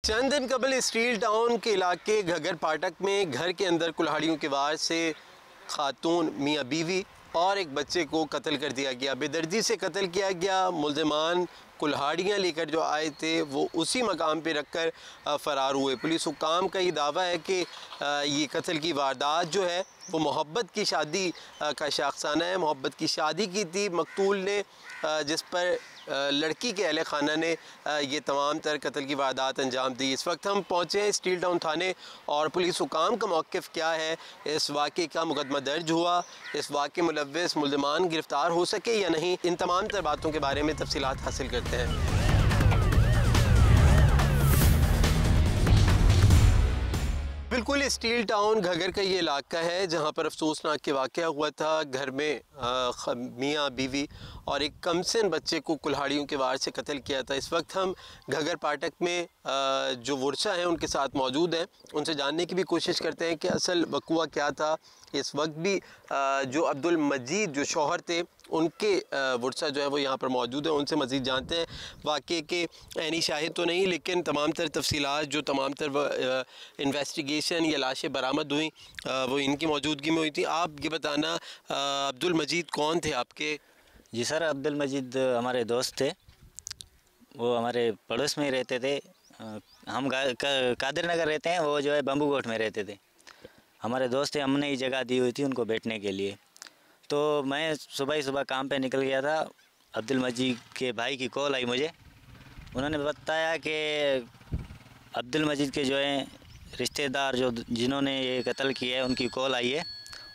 चंद दिन कबल steel town के इलाके घगर फाटक में घर के अंदर कुल्हाड़ियों के वार से खातून मियाँ बीवी और एक बच्चे को कत्ल कर दिया गया। बेदर्दी से कत्ल किया गया। मुल्ज़िमान कुल्हाड़ियाँ लेकर जो आए थे वो उसी मकाम पे रखकर फ़रार हुए। पुलिस हुक्काम का ये दावा है कि ये कत्ल की वारदात जो है वो मोहब्बत की शादी का शाखसाना है। मोहब्बत की शादी की थी मकतूल ने, जिस पर लड़की के अहले खाना ने ये तमाम तर कत्ल की वारदात अंजाम दी। इस वक्त हम पहुँचे हैं स्टील टाउन थाने और पुलिस हुकाम का मौक़िफ़ क्या है, इस वाक़े का मुकदमा दर्ज हुआ, इस वाक़े मुलव्विस मुल्ज़िमान गिरफ़्तार हो सके या नहीं, इन तमाम तर बातों के बारे में तफ़सीलात हासिल करते हैं। बिल्कुल स्टील टाउन घगर का ये इलाका है जहाँ पर अफसोसनाक के वाक़या हुआ था। घर में मियाँ बीवी और एक कमसिन बच्चे को कुल्हाड़ियों के वार से कत्ल किया था। इस वक्त हम घगर फाटक में जो वर्षा हैं उनके साथ मौजूद हैं, उनसे जानने की भी कोशिश करते हैं कि असल वक़ुआ क्या था। इस वक्त भी जो अब्दुल मजीद जो शौहर थे उनके वर्षा जो है वो यहाँ पर मौजूद है, उनसे मज़ीद जानते हैं। वाक़े के ऐनी शाहिद तो नहीं, लेकिन तमाम तर तफसीलात जो तमाम तर इन्वेस्टिगेशन या लाशें बरामद हुई वो इनकी मौजूदगी में हुई थी। आप ये बताना, अब्दुल मजीद कौन थे आपके? जी सर, अब्दुल मजीद हमारे दोस्त थे, वो हमारे पड़ोस में ही रहते थे। हम कादिर नगर रहते हैं, वो जो है बम्बू गोट में रहते थे। हमारे दोस्त थे, हमने ही जगह दी हुई थी उनको बैठने के लिए। तो मैं सुबह ही सुबह काम पे निकल गया था। अब्दुल मजीद के भाई की कॉल आई मुझे, उन्होंने बताया कि अब्दुल मजीद के जो हैं रिश्तेदार जो जिन्होंने ये कत्ल किया है उनकी कॉल आई है।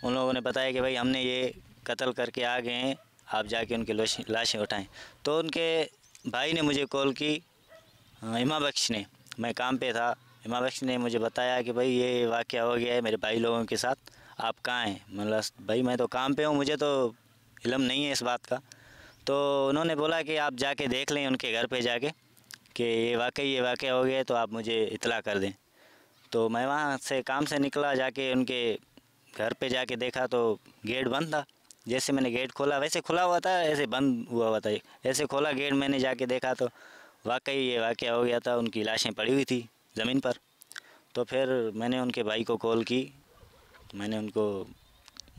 उन लोगों ने बताया कि भाई हमने ये कत्ल करके आ गए हैं, आप जाके उनकी लाशें उठाएं। तो उनके भाई ने मुझे कॉल की, इमाम बख्श ने, मैं काम पे था। इमाम बख्श ने मुझे बताया कि भाई ये वाक़या हो गया है मेरे भाई लोगों के साथ, आप कहाँ हैं? मतलब भाई मैं तो काम पे हूँ, मुझे तो इल्म नहीं है इस बात का। तो उन्होंने बोला कि आप जाके देख लें उनके घर पे जाके कि ये वाक़या हो गया है, तो आप मुझे इत्तला कर दें। तो मैं वहाँ से काम से निकला, जाके उनके घर पे जाके देखा तो गेट बंद था। जैसे मैंने गेट खोला, वैसे खुला हुआ था, ऐसे बंद हुआ था। ऐसे खोला गेट, मैंने जाके देखा तो वाकई ये वाक़या हो गया था। उनकी लाशें पड़ी हुई थी ज़मीन पर। तो फिर मैंने उनके भाई को कॉल की, मैंने उनको,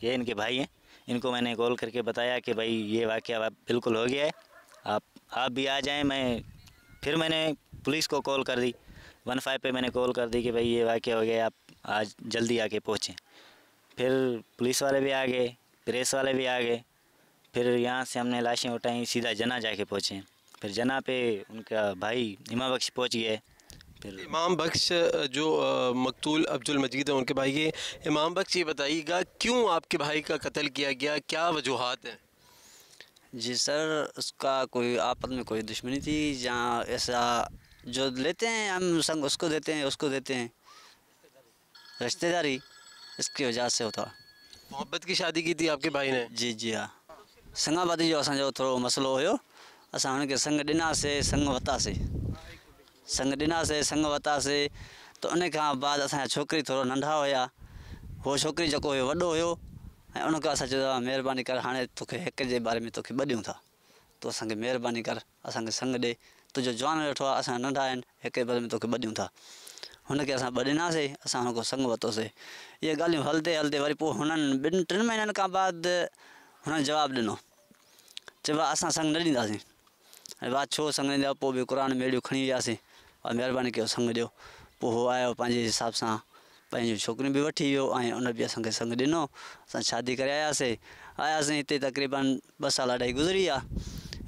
ये इनके भाई हैं, इनको मैंने कॉल करके बताया कि भाई ये वाक़या बिल्कुल हो गया है, आप भी आ जाएं। फिर मैंने पुलिस को कॉल कर दी, 15 पे मैंने कॉल कर दी कि भाई ये वाक़या हो गया है, आप आज जल्दी आके पहुँचें। फिर पुलिस वाले भी आ गए, प्रेस वाले भी आ गए। फिर यहाँ से हमने लाशें उठाई, सीधा जना जाके पहुँचे। फिर जना पे उनका भाई इमाम बख्श पहुँच गए। फिर इमाम बख्श जो मकतूल अब्दुल मजीद है उनके भाई है। इमाम बख्श ये बताइएगा क्यों आपके भाई का कत्ल किया गया, क्या वजूहात हैं? जी सर, उसका कोई आपस में कोई दुश्मनी थी, जहाँ ऐसा जो लेते हैं हम संग उसको देते हैं, रिश्तेदारी, इसकी वजह से होता। मोहब्बत की शादी की थी आपके भाई ने? जी हाँ, संगाबादी जो असो थोड़ो मसलो हो, अस उनके संग दिनासीं, संग वरितासीं। तो उन खां बाद असांजा छोकिरी थोरो नंढा हुया, वो छोकिरी जेको हुयो वॾो हुयो, ऐं उनखे असां चयो महिरबानी कर, हाणे तोखे हिक जे बारे में तोखे ॿ ॾियूं था, तो असांखे महिरबानी कर, असांखे संग ॾे, तुंहिंजो जवान वेठो आहे, असां नंढा आहिनि, हिक जे बारे में तोखे ॿ ॾियूं था। हुनखे असां ॿ ॾिनासीं, असां हुनखां संग वरितोसीं। इहे ॻाल्हियूं हलंदे हलंदे वरी पोइ हुननि 2-3 महीननि खां बाद हुननि जवाबु ॾिनो, चयो असां संग न ॾींदासीं। ऐं वाह छो संग ॾींदा? पोइ बि क़ुर में अहिड़ियूं खणी वियासीं, महिरबानी कयो संग ॾियो। पोइ उहो आयो पंहिंजे हिसाब सां, पंहिंजूं छोकिरियूं बि वठी वियो ऐं उन बि असांखे संग ॾिनो। असां शादी करे आयासीं हिते, तक़रीबन 2 साल अढाई गुज़री विया।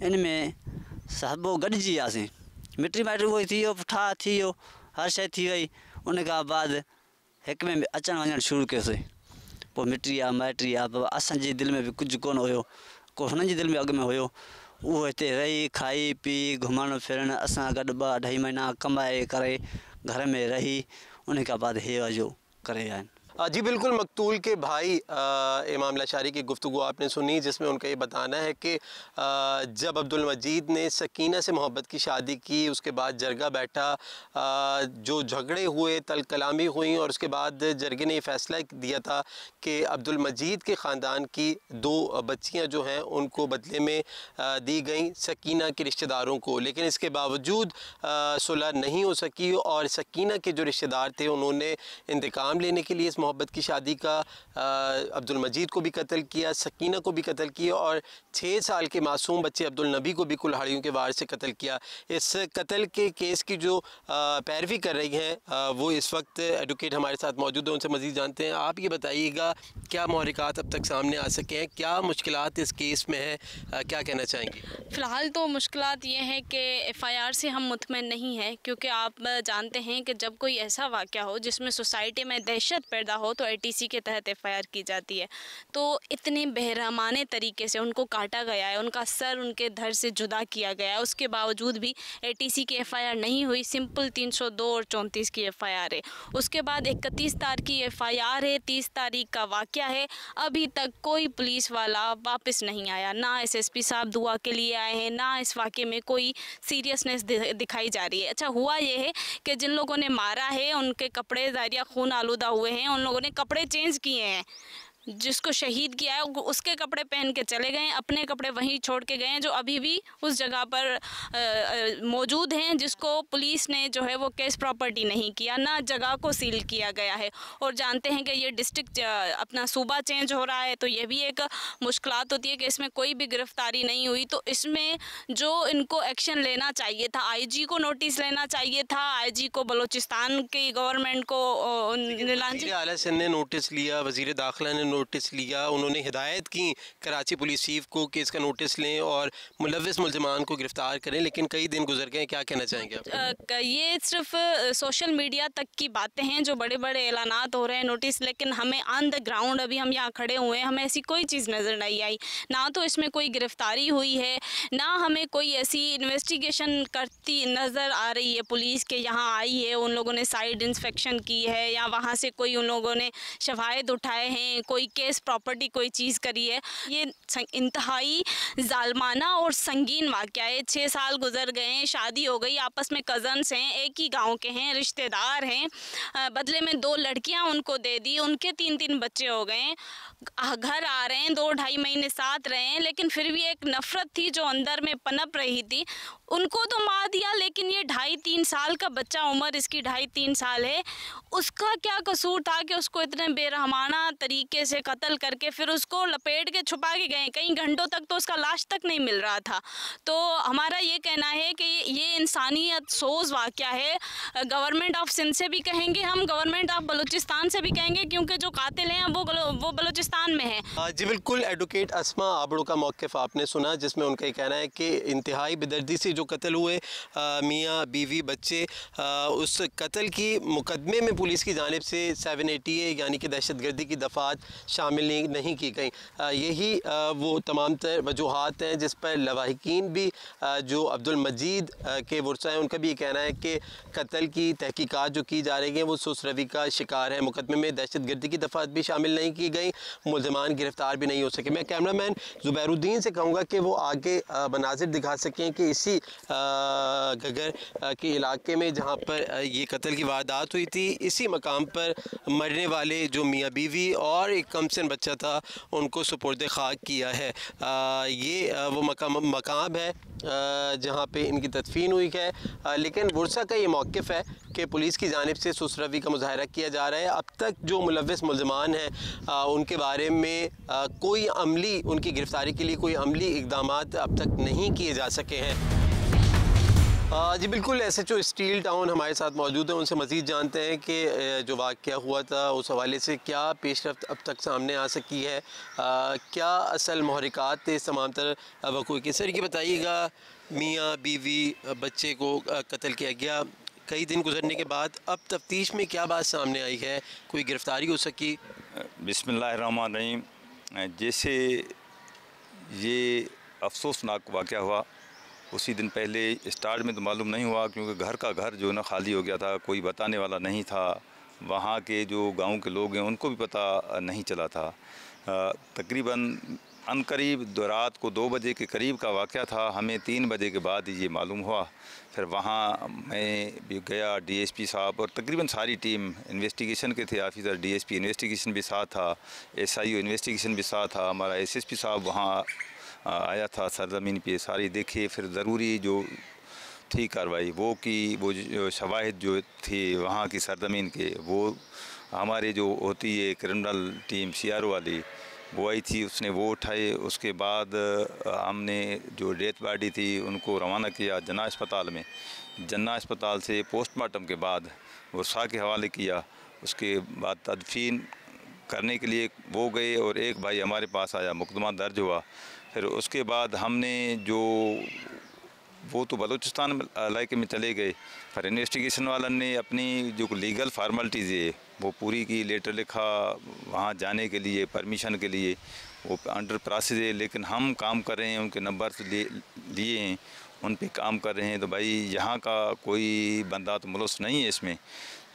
इन में सभु गॾिजी वियासीं, मिटी माइटी उहो थी वियो, ठाह थी वियो, हर शइ थी वई। उन खां बाद हिक में अचणु वञणु शुरू कयोसीं। पोइ मिटी आहे, माइटी आहे, असांजी दिलि में बि कुझु कोन हुयो, को हुननि जी दिलि में अॻु में हुयो। उहो हिते रही, खाई पी, घुमणु फिरणु, असां गॾु 2-2.5 महीना कमाए करे घर में रही, उन खां बाद हे जो करे आया आहिनि। जी बिल्कुल, मकतूल के भाई इमाम लाशारी की गुफ्तगू आपने सुनी, जिसमें उनका ये बताना है कि जब अब्दुल मजीद ने सकीना से मोहब्बत की शादी की, उसके बाद जरगा बैठा, जो झगड़े हुए, तल कलामी हुई और उसके बाद जरगे ने ये फ़ैसला दिया था कि अब्दुल मजीद के ख़ानदान की 2 बच्चियाँ जो हैं उनको बदले में दी गई सकीना के रिश्तेदारों को, लेकिन इसके बावजूद सुलह नहीं हो सकी और सकीना के जो रिश्तेदार थे उन्होंने इंतकाम लेने के लिए इस मोहब्बत की शादी का अब्दुल मजीद को भी कत्ल किया, सकीना को भी कत्ल किया और 6 साल के मासूम बच्चे अब्दुल नबी को भी कुल्हाड़ियों के वार से कत्ल किया। इस कत्ल के केस की जो पैरवी कर रही हैं वो इस वक्त एडवोकेट हमारे साथ मौजूद हैं, उनसे मज़ीद जानते हैं। आप ये बताइएगा, क्या महरिकात अब तक सामने आ सके हैं, क्या मुश्किलात इस केस में हैं, क्या कहना चाहेंगी? फ़िलहाल तो मुश्किलात ये हैं कि एफ़आईआर से हम मुतमईन नहीं हैं, क्योंकि आप जानते हैं कि जब कोई ऐसा वाक़या हो जिसमें सोसाइटी में दहशत पैदा हो तो एटीसी के तहत एफ़आईआर की जाती है। तो इतने बेरहमाने तरीके से उनको काटा गया है, उनका सर उनके धड़ से जुदा किया गया है, उसके बावजूद भी एटीसी की एफ़आईआर नहीं हुई। सिंपल 302 और 34 की एफ़आईआर है। उसके बाद 31 तारीख की एफ़आईआर है, 30 तारीख का वाक़या है। अभी तक कोई पुलिस वाला वापस नहीं आया, ना एसएसपी साहब दुआ के लिए आए हैं, ना इस वाक़े में कोई सीरियसनेस दिखाई जा रही है। अच्छा हुआ ये है कि जिन लोगों ने मारा है उनके कपड़े ज़ाहिर खून आलूदा हुए हैं, उन लोगों ने कपड़े चेंज किए हैं। जिसको शहीद किया है उसके कपड़े पहन के चले गए, अपने कपड़े वहीं छोड़ के गए हैं जो अभी भी उस जगह पर मौजूद हैं, जिसको पुलिस ने जो है वो केस प्रॉपर्टी नहीं किया, ना जगह को सील किया गया है। और जानते हैं कि ये डिस्ट्रिक्ट अपना सूबा चेंज हो रहा है, तो ये भी एक मुश्किलात होती है कि इसमें कोई भी गिरफ्तारी नहीं हुई। तो इसमें जो इनको एक्शन लेना चाहिए था, आईजी को नोटिस लेना चाहिए था, आईजी को बलूचिस्तान की गवर्नमेंट को वज़ीर आला सिंध ने नोटिस लिया, वज़ीर दाखिला ने नोटिस लिया, उन्होंने हिदायत की कराची पुलिस चीफ को कि इसका नोटिस लें और मुलव्विस मुल्ज़िमान को गिरफ़्तार करें, लेकिन कई दिन गुजर गए। क्या कहना चाहेंगे आप? ये सिर्फ सोशल मीडिया तक की बातें हैं, जो बड़े बड़े ऐलानात हो रहे हैं, नोटिस, लेकिन हमें ऑन द ग्राउंड अभी हम यहाँ खड़े हुए हैं, हमें ऐसी कोई चीज़ नज़र नहीं आई। ना तो इसमें कोई गिरफ़्तारी हुई है, ना हमें कोई ऐसी इन्वेस्टिगेशन करती नज़र आ रही है पुलिस के यहाँ आई है, उन लोगों ने साइड इंस्पेक्शन की है या वहाँ से कोई उन लोगों ने शवाहिद उठाए हैं, कोई केस प्रॉपर्टी कोई चीज़ करी है। ये इंतहाई जालमाना और संगीन वाक़या है। 6 साल गुजर गए हैं, शादी हो गई, आपस में कज़न्स हैं, एक ही गांव के हैं, रिश्तेदार हैं, बदले में 2 लड़कियां उनको दे दी, उनके 3-3 बच्चे हो गए, घर आ रहे हैं, 2-2.5 महीने साथ रहे हैं, लेकिन फिर भी एक नफ़रत थी जो अंदर में पनप रही थी। उनको तो मार दिया, लेकिन ये 2.5-3 साल का बच्चा, उम्र इसकी 2.5-3 साल है, उसका क्या कसूर था कि उसको इतने बेरहमाना तरीके से कत्ल करके फिर उसको लपेट के छुपा के गए। कई घंटों तक तो उसका लाश तक नहीं मिल रहा था। तो हमारा ये कहना है कि ये इंसानियत सोज वाक़या है। गवर्नमेंट ऑफ सिंध से भी कहेंगे हम, गवर्नमेंट ऑफ बलूचिस्तान से भी कहेंगे, क्योंकि जो कातिल हैं वो बलूचिस्तान में है। जी बिल्कुल, एडवोकेट अस्मा आबड़ो का मौक़िफ़ आपने सुना, जिसमें उनका ये कहना है कि इंतहाई बेदर्दी से जो कत्ल हुए मियाँ बीवी बच्चे, उस कत्ल की मुकदमे में पुलिस की जानिब से 780A यानी कि दहशतगर्दी की दफ़ात शामिल नहीं की गई। यही वो तमाम तर वजूहात हैं जिस पर लवाहिकीन भी जो अब्दुल मजीद के वर्सा हैं उनका भी ये कहना है कि कत्ल की तहकीकात जो की जा रही हैं वो सुस्त रवि का शिकार है। मुकदमे में दहशतगर्दी की दफ़ात भी शामिल नहीं की गई, मुल्ज़िमान गिरफ़्तार भी नहीं हो सके। मैं कैमरामैन ज़ुबैरुद्दीन से कहूँगा कि वो आगे मनाजिर दिखा सकें कि इसी घगर के इलाके में जहाँ पर ये कत्ल की वारदात हुई थी, इसी मकाम पर मरने वाले जो मियाँ बीवी और एक कमसिन बच्चा था उनको सुपुर्द खाक किया है। ये वो मकाम है जहाँ पे इनकी तदफीन हुई है, लेकिन वर्सा का ये मौक़िफ़ है कि पुलिस की जानिब से सुस्त रवि का मुज़ाहरा किया जा रहा है। अब तक जो मुलव्विस मुल्ज़िमान हैं उनके बारे में कोई अमली, उनकी गिरफ़्तारी के लिए कोई अमली इक़दामात अब तक नहीं किए जा सके हैं। जी बिल्कुल, SHO स्टील टाउन हमारे साथ मौजूद है, उनसे मज़ीद जानते हैं कि जो वाक़या हुआ था उस हवाले से क्या पेशरफ्त अब तक सामने आ सकी है, क्या असल महरिकात थे इस तमाम तर वक़ूअ की। सर ये बताइएगा, मियाँ बीवी बच्चे को कत्ल किया गया, कई दिन गुजरने के बाद अब तफ्तीश में क्या बात सामने आई है, कोई गिरफ़्तारी हो सकी? बिस्मिल्लाहिर्रहमानिर्रहीम। जैसे ये अफसोसनाक वाक़या हुआ, उसी दिन पहले स्टार्ट में तो मालूम नहीं हुआ, क्योंकि घर का घर जो है ना खाली हो गया था, कोई बताने वाला नहीं था, वहाँ के जो गांव के लोग हैं उनको भी पता नहीं चला था। तकरीबन अनकरीब रात को 2 बजे के करीब का वाक़या था, हमें 3 बजे के बाद ये मालूम हुआ। फिर वहाँ मैं भी गया, डीएसपी साहब और तकरीबन सारी टीम इन्वेस्टिगेशन के थे, ऑफिसर डीएसपी इन्वेस्टिगेशन भी साथ था, एसआईओ इन्वेस्टिगेशन भी साथ था, हमारा एसएसपी साहब वहाँ आया था सरज़मीन पे, सारी देखे। फिर ज़रूरी जो थी कार्रवाई वो की, वो जो शवाहिद जो थी वहाँ की सरज़मीन के, वो हमारे जो होती है क्रिमिनल टीम सीआरओ वाली वो आई थी, उसने वो उठाए। उसके बाद हमने जो डेथ बॉडी थी उनको रवाना किया जन्ना अस्पताल में, जन्ना अस्पताल से पोस्टमार्टम के बाद वर्षा के हवाले किया। उसके बाद तदफीन करने के लिए वो गए और एक भाई हमारे पास आया, मुकदमा दर्ज हुआ। फिर उसके बाद हमने जो वो तो बलूचिस्तान इलाके में चले गए, फिर इन्वेस्टिगेशन वाला ने अपनी जो लीगल फार्मेलिटीज़ है वो पूरी की, लेटर लिखा वहाँ जाने के लिए, परमिशन के लिए, वो अंडर प्रोसेस है। लेकिन हम काम कर रहे हैं, उनके नंबर लिए हैं, उन पे काम कर रहे हैं। तो भाई यहाँ का कोई बंदा तो मुलव्वस नहीं है इसमें,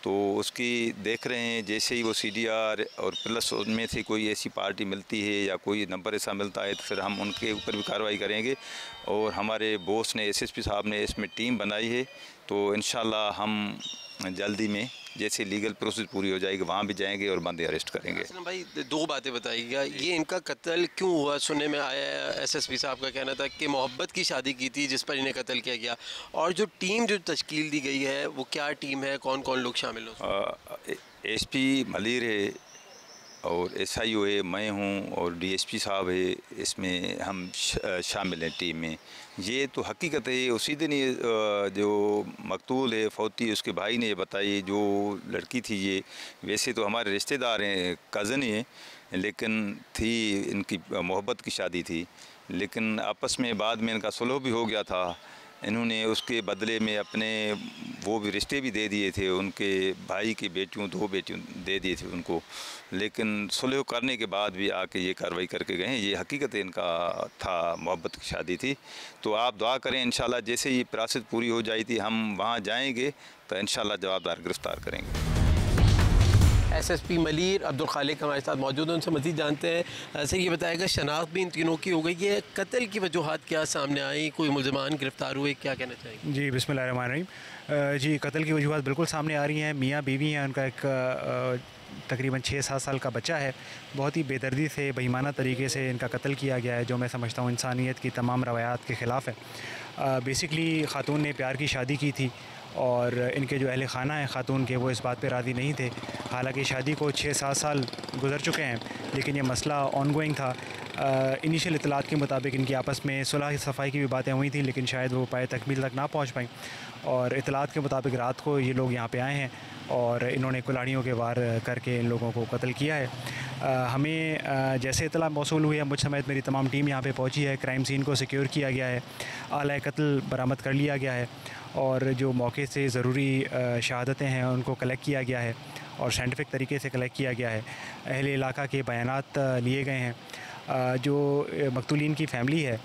तो उसकी देख रहे हैं। जैसे ही वो सीडीआर और प्लस उनमें से कोई ऐसी पार्टी मिलती है या कोई नंबर ऐसा मिलता है तो फिर हम उनके ऊपर भी कार्रवाई करेंगे। और हमारे बॉस ने, एसएसपी साहब ने इसमें टीम बनाई है, तो इंशाल्लाह हम जल्दी में जैसे लीगल प्रोसेस पूरी हो जाएगी वहाँ भी जाएंगे और बंदे अरेस्ट करेंगे। भाई 2 बातें बताइएगा, ये इनका कत्ल क्यों हुआ? सुनने में आया है एसएसपी साहब का कहना था कि मोहब्बत की शादी की थी जिस पर इन्हें कत्ल किया गया। और जो टीम जो तश्कील दी गई है वो क्या टीम है, कौन कौन लोग शामिल हो? एसपी मलिर है और एसआईओ है, मैं हूँ और डीएसपी साहब है, इसमें हम शामिल हैं टीम में। ये तो हकीकत है, उसी दिन ये जो मकतूल है फौती, उसके भाई ने ये बताई। जो लड़की थी ये वैसे तो हमारे रिश्तेदार हैं, कज़न ही हैं, लेकिन थी इनकी मोहब्बत की शादी थी, लेकिन आपस में बाद में इनका सुलह भी हो गया था। इन्होंने उसके बदले में अपने वो भी रिश्ते भी दे दिए थे, उनके भाई की बेटियों, 2 बेटियों दे दिए थे उनको, लेकिन सुलह करने के बाद भी आके ये कार्रवाई करके गए हैं। ये हकीकत इनका था, मोहब्बत की शादी थी। तो आप दुआ करें, इंशाल्लाह जैसे ही प्रोसेस पूरी हो जाएगी हम वहाँ जाएंगे तो इंशाल्लाह जवाबदार गिरफ्तार करेंगे। एसएसपी मलिर अब्दुल खालिक हमारे साथ मौजूद हैं, उनसे मज़ीद जानते हैं। सर ये बताएगा, शनाख्त भी इन तीनों की हो गई है, कत्ल की वजूहात क्या सामने आई, कोई मुल्ज़मान गिरफ़्तार हुए, क्या कहना चाहेंगे? जी बिस्मिल्लाहिर्रहमानिर्रहीम। जी कत्ल की वजूहात बिल्कुल सामने आ रही हैं। मियाँ बीवी हैं, उनका एक तकरीबन 6-7 साल का बच्चा है। बहुत ही बेदर्दी से, बेईमाना तरीके से इनका कत्ल किया गया है, जो मैं समझता हूँ इंसानियत की तमाम रवायात के ख़िलाफ़ है। बेसिकली ख़ातून ने प्यार की शादी की थी और इनके जो अहल ख़ाना हैं ख़ातून के, वो इस बात पे राज़ी नहीं थे। हालांकि शादी को 6-7 साल गुजर चुके हैं, लेकिन ये मसला ऑनगोइंग था। इनिशियल इतलात के मुताबिक इनकी आपस में सुलह सफ़ाई की भी बातें हुई थी, लेकिन शायद वो पाए तकमील तक ना पहुँच पाई। और इतलात के मुताबिक रात को ये लोग यहाँ पे आए हैं और इन्होंने कुल्हाड़ियों के वार करके इन लोगों को कत्ल किया है। हमें जैसे इतला मौसूल हुई है, मुझ समेत मेरी तमाम टीम यहाँ पे पहुँची है। क्राइम सीन को सिक्योर किया गया है, आला कत्ल बरामद कर लिया गया है और जो मौके से ज़रूरी शहादतें हैं उनको कलेक्ट किया गया है और साइंटिफिक तरीके से कलेक्ट किया गया है। अहले इलाका के बयानात लिए गए हैं। जो मकतूलीन की फ़ैमिली है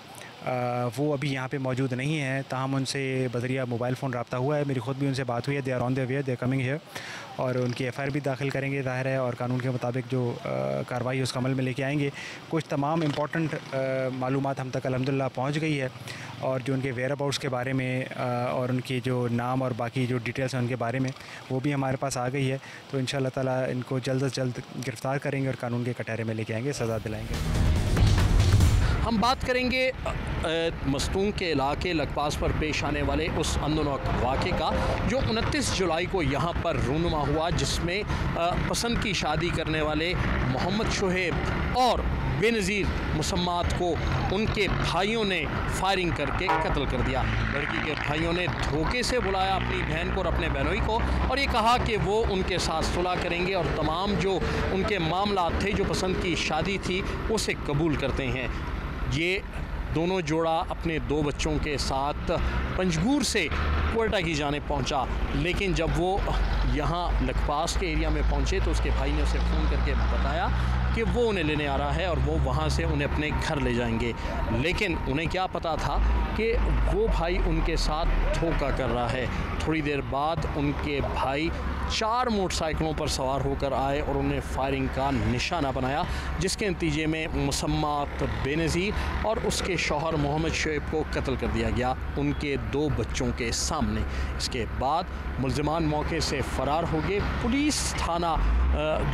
वो अभी यहाँ पे मौजूद नहीं है, ताहम उनसे बज़रिया मोबाइल फ़ोन रब्ता हुआ है। मेरी ख़ुद भी उनसे बात हुई है। They are on the way, they are coming here और उनकी एफ़आईआर भी दाखिल करेंगे ज़ाहिर है, और कानून के मुताबिक जो कार्रवाई उस अमल में लेके आएंगे। कुछ तमाम इम्पॉर्टेंट मालूमात हम तक अल्हम्दुलिल्लाह पहुँच गई है और जो उनके वेयर अबाउट्स के बारे में और उनकी जो नाम और बाकी जो डिटेल्स हैं उनके बारे में वो भी हमारे पास आ गई है। तो इंशाअल्लाह ताला इनको जल्द से जल्द गिरफ़्तार करेंगे और कानून के कटहरे में लेके आएंगे, सज़ा दिलाएंगे। हम बात करेंगे मस्तूंग के इलाके लकपास पर पेश आने वाले उस अंदरनाक वाक़े का जो 29 जुलाई को यहाँ पर रूनुमा हुआ, जिसमें पसंद की शादी करने वाले मोहम्मद शुहेब और बेनज़ीर मुसम्मात को उनके भाइयों ने फायरिंग करके कत्ल कर दिया। लड़की के भाइयों ने धोखे से बुलाया अपनी बहन को और अपने बहनोई को और ये कहा कि वो उनके साथ सुलह करेंगे और तमाम जो उनके मामला थे, जो पसंद की शादी थी, उसे कबूल करते हैं। ये दोनों जोड़ा अपने 2 बच्चों के साथ पंजगूर से क्वेटा की जानिब पहुंचा, लेकिन जब वो यहाँ लकपास के एरिया में पहुंचे तो उसके भाई ने उसे फ़ोन करके बताया कि वो उन्हें लेने आ रहा है और वो वहाँ से उन्हें अपने घर ले जाएंगे। लेकिन उन्हें क्या पता था कि वो भाई उनके साथ धोखा कर रहा है। थोड़ी देर बाद उनके भाई 4 मोटरसाइकिलों पर सवार होकर आए और उन्हें फायरिंग का निशाना बनाया, जिसके नतीजे में मुसम्मात बेनज़ीर और उसके शौहर मोहम्मद शुएब को कत्ल कर दिया गया, उनके 2 बच्चों के सामने। इसके बाद मुल्ज़िमान मौके से फ़रार हो गए। पुलिस थाना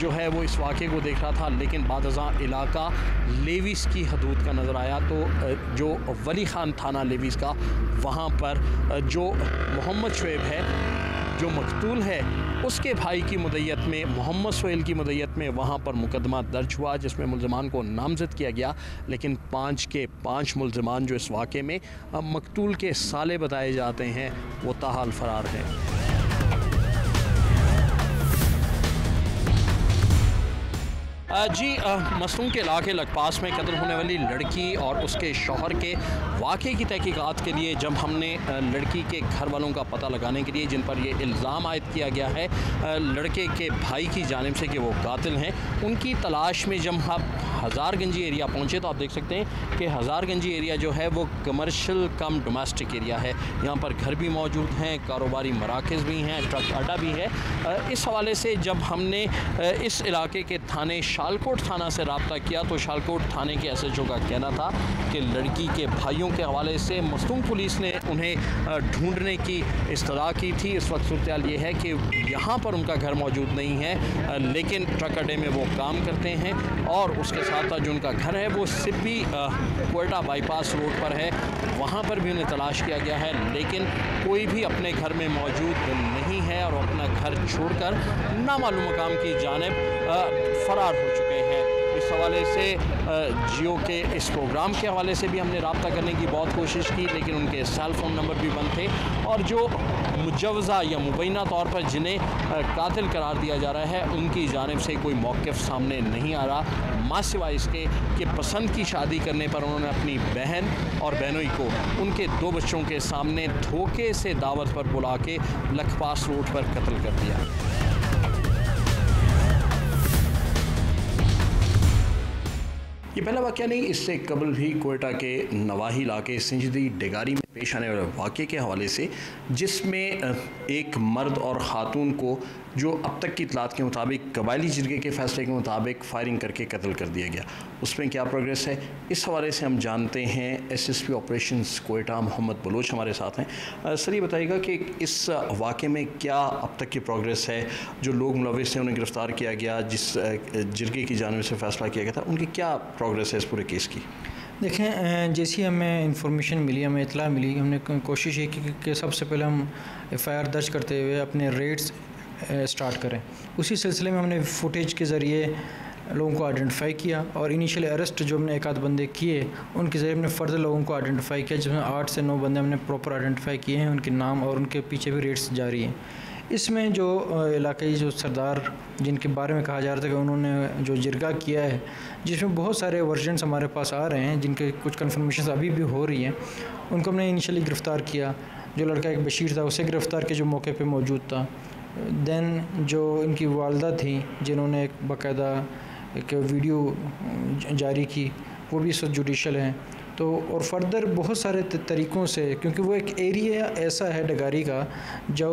जो है वो इस वाक़े को देख रहा था, लेकिन बादशाह इलाका लेविस की हदूद का नज़र आया तो जो वली खान थाना लेविस का, वहाँ पर जो मोहम्मद शुएब है जो मकतूल है, उसके भाई की मुद्दत में, मोहम्मद सोहेल की मुद्दत में वहाँ पर मुकदमा दर्ज हुआ, जिसमें मुल्ज़िमान को नामज़द किया गया। लेकिन 5 के 5 मुल्ज़िमान जो इस वाक़े में मकतूल के साले बताए जाते हैं, वो ताहाल फ़रार हैं। जी मस्तूम के इलाके लखपास में कत्ल होने वाली लड़की और उसके शौहर के वाक़े की तहकीकात के लिए जब हमने लड़की के घर वालों का पता लगाने के लिए, जिन पर ये इल्ज़ाम आयद किया गया है लड़के के भाई की जानिब से कि वो कातिल हैं, उनकी तलाश में जब हम हज़ारगंजी एरिया पहुँचे तो आप देख सकते हैं कि हज़ारगंजी एरिया जो है वो कमर्शियल कम डोमेस्टिक एरिया है। यहाँ पर घर भी मौजूद हैं, कारोबारी मराकज़ भी हैं, ट्रक अड्डा भी है। इस हवाले से जब हमने इस इलाके के थाने शालकोट थाना से रब्ता किया तो शालकोट थाने के SHO का कहना था कि लड़की के भाइयों के हवाले से मस्तूम पुलिस ने उन्हें ढूंढने की इस्तदा की थी। इस वक्त सूरत ये है कि यहाँ पर उनका घर मौजूद नहीं है, लेकिन ट्रक अड्डे में वो काम करते हैं और उसके साथ जो उनका घर है वो सिब्बी कोयटा बाईपास रोड पर है, वहाँ पर भी उन्हें तलाश किया गया है, लेकिन कोई भी अपने घर में मौजूद नहीं है और अपना घर छोड़कर नामालूम मकाम की जानिब फ़रार हो चुके हैं। इस हवाले से जियो के इस प्रोग्राम के हवाले से भी हमने रब्ता करने की बहुत कोशिश की, लेकिन उनके सेल फ़ोन नंबर भी बंद थे और जो मुजवज़ा या मुबैना तौर पर जिन्हें कातिल करार दिया जा रहा है, उनकी जानिब से कोई मौक़िफ़ सामने नहीं आ रहा, माँ सिवाय इसके कि पसंद की शादी करने पर उन्होंने अपनी बहन और बहनोई को उनके 2 बच्चों के सामने धोखे से दावत पर बुला के लखपास रोड पर कत्ल कर दिया। ये पहला वाक़या नहीं, इससे कबल भी कोयटा के नवाही इलाके सिंजदी डेगारी में पेश आने वाले वाक़े के हवाले से, जिसमें एक मर्द और ख़ातून को जो अब तक की इतलात के मुताबिक कबायली जिरगे के फ़ैसले के मुताबिक फ़ायरिंग करके कत्ल कर दिया गया, उसमें क्या प्रोग्रेस है, इस हवाले से हम जानते हैं SSP ऑपरेशंस कोयटा मोहम्मद बलोच हमारे साथ हैं। सर ये बताइएगा कि इस वाक़े में क्या अब तक की प्रोग्रेस है, जो लोग मुलविस हैं उन्हें गिरफ़्तार किया गया, जिस जिरगे की जानिब से फ़ैसला किया गया था, उनकी क्या प्रोग्रेस है इस पूरे केस की? देखें, जैसी हमें इंफॉर्मेशन मिली, हमें इतला मिली, हमने कोशिश ये की कि सबसे पहले हम FIR दर्ज करते हुए अपने रेड्स स्टार्ट करें। उसी सिलसिले में हमने फुटेज के ज़रिए लोगों को आइडेंटिफाई किया और इनिशियल अरेस्ट जो हमने 1 आध बंदे किए, उनके ज़रिए हमने फर्दर लोगों को आइडेंटिफाई किया, जिसमें 8 से 9 बंदे हमने प्रॉपर आइडेंटिफाई किए हैं, उनके नाम और उनके पीछे भी रेड्स जारी हैं। इसमें जो इलाकाई जो सरदार जिनके बारे में कहा जा रहा था कि उन्होंने जो जिरगा किया है, जिसमें बहुत सारे वर्जन्स हमारे पास आ रहे हैं, जिनके कुछ कन्फर्मेशन अभी भी हो रही हैं, उनको हमने इनिशियली गिरफ़्तार किया। जो लड़का एक बशीर था उसे गिरफ़्तार किया जो मौके पे मौजूद था। दैन जो इनकी वालदा थी जिन्होंने एक बाकायदा एक वीडियो जारी की, वो भी इस वक्त जुडिशल हैं। तो और फर्दर बहुत सारे तरीक़ों से, क्योंकि वो एक एरिया ऐसा है डगारी का जो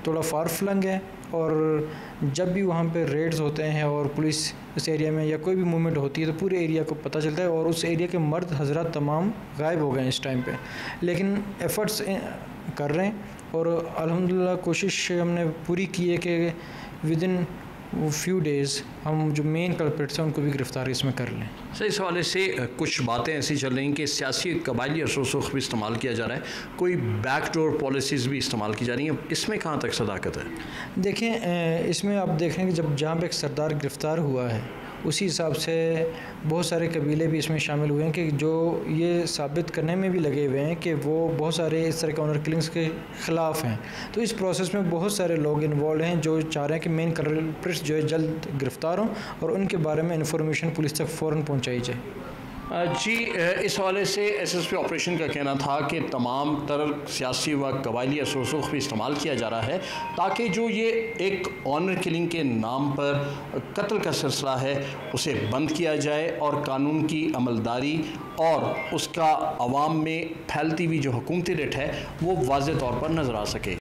थोड़ा फार फ्लंग है, और जब भी वहाँ पे रेड्स होते हैं और पुलिस इस एरिया में या कोई भी मूवमेंट होती है तो पूरे एरिया को पता चलता है, और उस एरिया के मर्द हजरात तमाम गायब हो गए हैं इस टाइम पे। लेकिन एफ़र्ट्स कर रहे हैं और अल्हम्दुलिल्लाह कोशिश हमने पूरी की है कि विदिन फ्यू डेज़ हम जो मेन कल्प्रिट्स हैं उनको भी गिरफ़्तार इसमें कर लें। सर इस हवाले से कुछ बातें ऐसी चल रही हैं कि सियासी कबायली रसूख भी इस्तेमाल किया जा रहा है, कोई बैकडोर पॉलिसीज़ भी इस्तेमाल की जा रही हैं, इसमें कहाँ तक सदाकत है? देखें, इसमें आप देख रहे हैं कि जब जहाँ पे एक सरदार गिरफ़्तार हुआ है, उसी हिसाब से बहुत सारे कबीले भी इसमें शामिल हुए हैं कि जो ये साबित करने में भी लगे हुए हैं कि वो बहुत सारे इस तरह के ऑनर किलिंग्स के ख़िलाफ़ हैं। तो इस प्रोसेस में बहुत सारे लोग इन्वॉल्व हैं जो चाह रहे हैं कि मेन कल्प्रिट्स जो है जल्द गिरफ़्तार हों और उनके बारे में इंफॉर्मेशन पुलिस तक फ़ौरन पहुँचाई जाए। जी, इस हवाले से SSP ऑपरेशन का कहना था कि तमाम तरह सियासी व कबायली रसूख भी इस्तेमाल किया जा रहा है ताकि जो ये एक ऑनर किलिंग के नाम पर कत्ल का सिलसिला है उसे बंद किया जाए और कानून की अमलदारी और उसका अवाम में फैलती हुई जो हुकूमती रेट है वो वाज़ेह तौर पर नज़र आ सके।